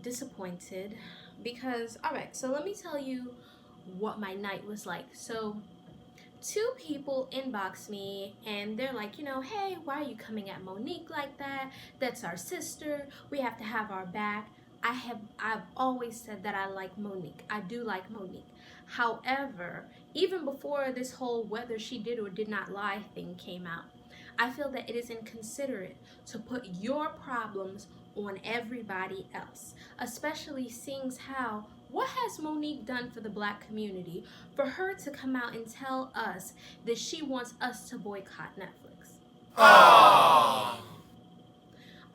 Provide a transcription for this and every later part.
disappointed because, all right, so let me tell you what my night was like. So two people inbox me and they're like, hey, why are you coming at Monique like that? That's our sister. We have to have our back. I've always said that I like Monique. I do like Monique. However, even before this whole whether she did or did not lie thing came out, I feel that it is inconsiderate to put your problems on everybody else, especially seeing how what has Monique done for the Black community for her to come out and tell us that she wants us to boycott Netflix? Aww.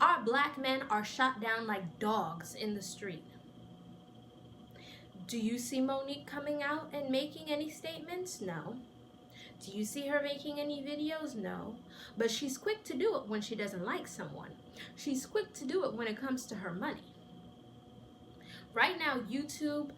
Our Black men are shot down like dogs in the street. Do you see Monique coming out and making any statements? No. Do you see her making any videos? No. But she's quick to do it when she doesn't like someone. She's quick to do it when it comes to her money. Right now, YouTube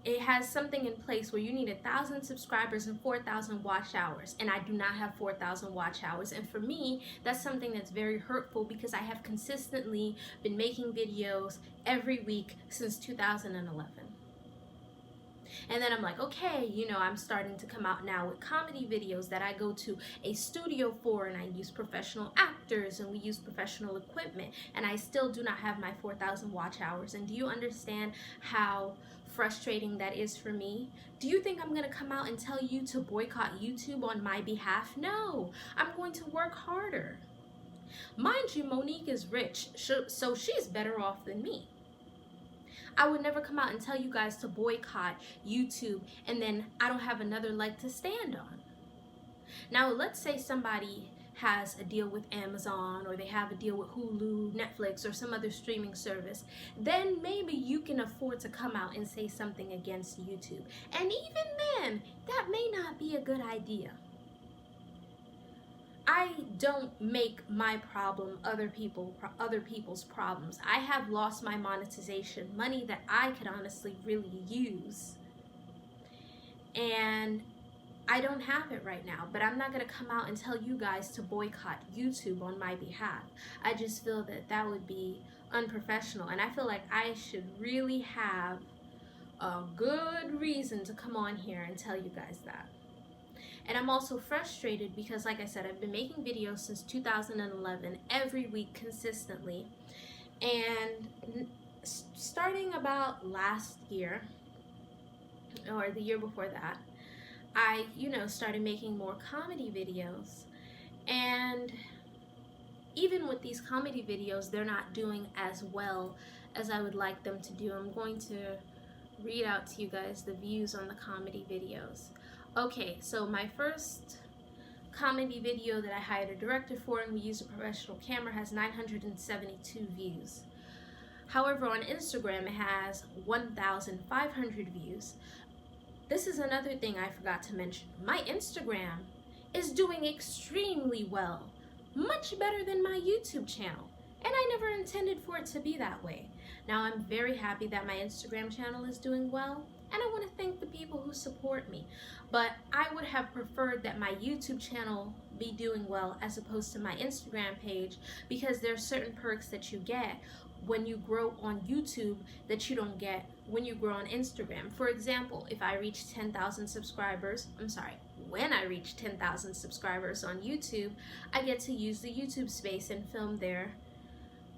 it has something in place where you need 1,000 subscribers and 4,000 watch hours, and I do not have 4,000 watch hours. And for me, that's something that's very hurtful because I have consistently been making videos every week since 2011. And then I'm like, okay, I'm starting to come out now with comedy videos that I go to a studio for, and I use professional actors and we use professional equipment, and I still do not have my 4,000 watch hours. And do you understand how frustrating that is for me? Do you think I'm going to come out and tell you to boycott YouTube on my behalf? No, I'm going to work harder. Mind you, Monique is rich, so she's better off than me. I would never come out and tell you guys to boycott YouTube and then I don't have another leg to stand on. Now, let's say somebody has a deal with Amazon, or they have a deal with Hulu, Netflix, or some other streaming service. Then maybe you can afford to come out and say something against YouTube. And even then, that may not be a good idea. I don't make my problem other people's problems. I have lost my monetization, money that I could honestly really use. And I don't have it right now, but I'm not going to come out and tell you guys to boycott YouTube on my behalf. I just feel that that would be unprofessional, and I feel like I should really have a good reason to come on here and tell you guys that. And I'm also frustrated because, like I said, I've been making videos since 2011, every week consistently. And starting about last year, or the year before that, I, started making more comedy videos. And even with these comedy videos, they're not doing as well as I would like them to do. I'm going to read out to you guys the views on the comedy videos. Okay, so my first comedy video that I hired a director for and we used a professional camera has 972 views. However, on Instagram it has 1,500 views. This is another thing I forgot to mention. My Instagram is doing extremely well, much better than my YouTube channel. And I never intended for it to be that way. Now I'm very happy that my Instagram channel is doing well, and I want to thank the people who support me. But I would have preferred that my YouTube channel be doing well as opposed to my Instagram page, because there are certain perks that you get when you grow on YouTube that you don't get when you grow on Instagram. For example, if I reach 10,000 subscribers, when I reach 10,000 subscribers on YouTube, I get to use the YouTube space and film there.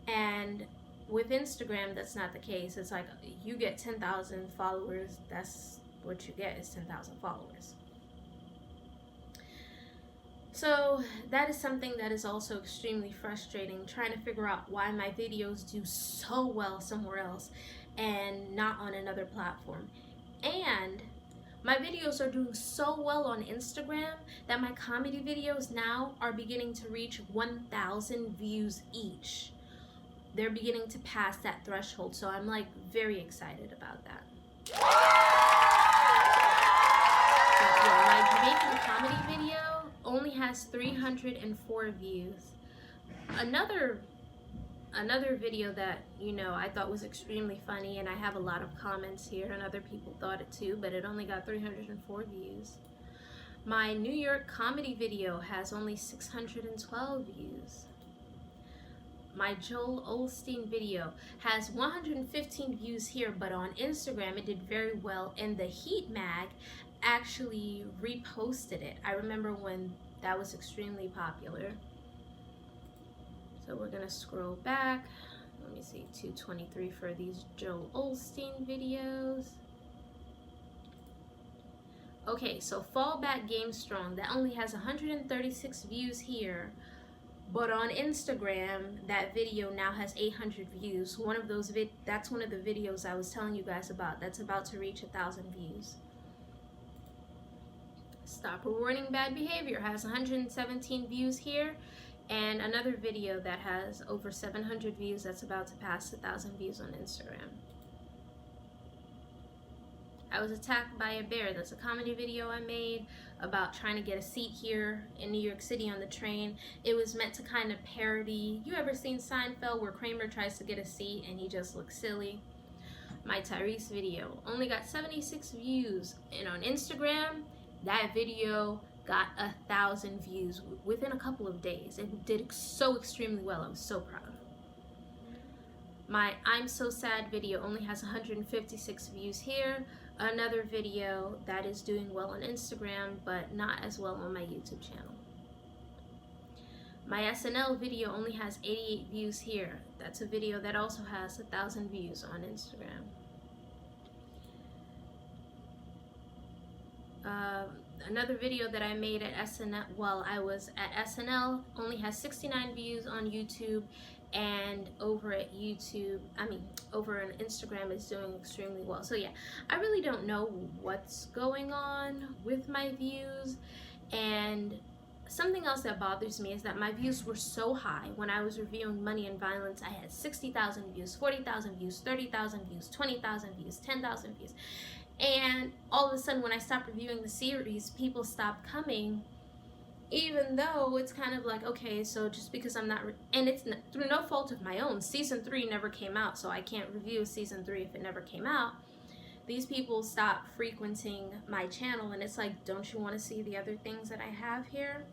And with Instagram, that's not the case. It's like you get 10,000 followers, that's what you get, is 10,000 followers. So that is something that is also extremely frustrating, trying to figure out why my videos do so well somewhere else and not on another platform. And my videos are doing so well on Instagram that my comedy videos now are beginning to reach 1,000 views each. They're beginning to pass that threshold, so I'm like very excited about that. My Jamaican comedy video only has 304 views. Another video that I thought was extremely funny, and I have a lot of comments here and other people thought it too, but it only got 304 views. My New York comedy video has only 612 views. my Joel Osteen video has 115 views here, but on Instagram it did very well, and the Heat Mag actually reposted it. I remember when that was extremely popular. So we're gonna scroll back. Let me see, 223 for these Joel Osteen videos. Okay, so Fallback Game Strong, that only has 136 views here, but on Instagram that video now has 800 views. One of those that's one of the videos I was telling you guys about that's about to reach 1,000 views. Stop Rewarding Bad Behavior has 117 views here, and another video that has over 700 views that's about to pass 1,000 views on Instagram. I Was Attacked by a Bear, that's a comedy video I made about trying to get a seat here in New York City on the train. It was meant to kind of parody, you ever seen Seinfeld where Kramer tries to get a seat and he just looks silly? My Tyrese video only got 76 views, and on Instagram that video got 1,000 views within a couple of days. It did so extremely well. I was so proud. My I'm So Sad video only has 156 views here. Another video that is doing well on Instagram, but not as well on my YouTube channel. My SNL video only has 88 views here. That's a video that also has 1,000 views on Instagram. Another video that I made at SNL while I was at SNL only has 69 views on YouTube, and over at over on Instagram is doing extremely well. So yeah, I really don't know what's going on with my views. And something else that bothers me is that my views were so high when I was reviewing Money and Violence. I had 60,000 views, 40,000 views, 30,000 views, 20,000 views, 10,000 views. And all of a sudden when I stopped reviewing the series, people stopped coming, even though it's kind of like, okay, so just because I'm not, and it's through no fault of my own, season 3 never came out, so I can't review season 3 if it never came out. These people stopped frequenting my channel, and it's like, don't you want to see the other things that I have here?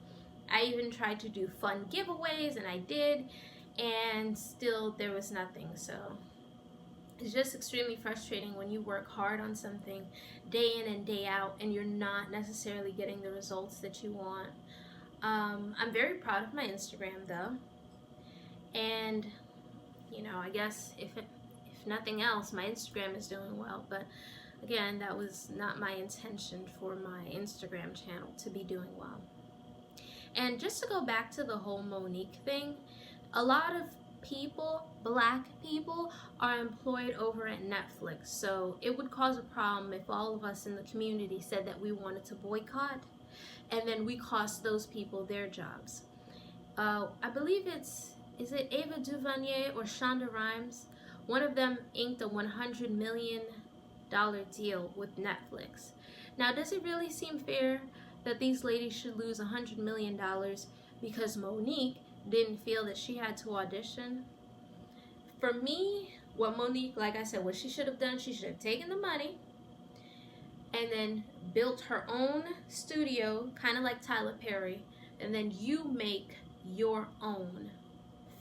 I even tried to do fun giveaways, and I did, and still there was nothing. So it's just extremely frustrating when you work hard on something day in and day out and you're not necessarily getting the results that you want. I'm very proud of my Instagram though, and you know, I guess if nothing else, my Instagram is doing well. But again, that was not my intention for my Instagram channel to be doing well. And just to go back to the whole Monique thing, a lot of people, black people, are employed over at Netflix, so it would cause a problem if all of us in the community said that we wanted to boycott, and then we cost those people their jobs. I believe is it Ava DuVernay or Shonda Rhimes? One of them inked a $100 million deal with Netflix. Now, does it really seem fair that these ladies should lose $100 million because Monique didn't feel that she had to audition? For me, what Monique, like I said, what she should have done, she should have taken the money and then built her own studio, kind of like Tyler Perry, and then you make your own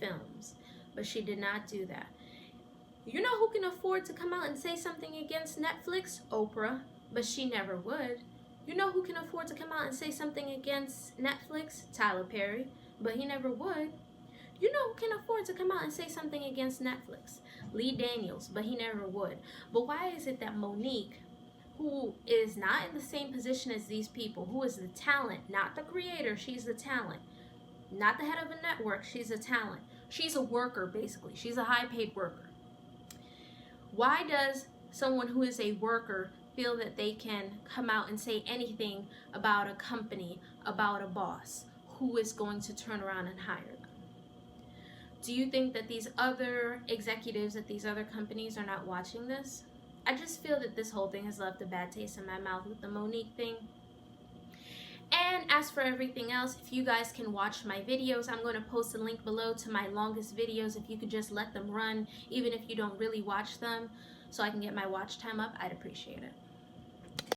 films. But she did not do that. You know who can afford to come out and say something against Netflix? Oprah, but she never would. You know who can afford to come out and say something against Netflix? Tyler Perry, but he never would. You know who can afford to come out and say something against Netflix? Lee Daniels, but he never would. But why is it that Monique, who is not in the same position as these people, who is the talent, not the creator, she's the talent, not the head of a network, she's a talent. She's a worker, basically. She's a high-paid worker. Why does someone who is a worker feel that they can come out and say anything about a company, about a boss who is going to turn around and hire them? Do you think that these other executives at these other companies are not watching this? I just feel that this whole thing has left a bad taste in my mouth with the Monique thing. And as for everything else, if you guys can watch my videos, I'm going to post a link below to my longest videos. If you could just let them run, even if you don't really watch them, so I can get my watch time up, I'd appreciate it.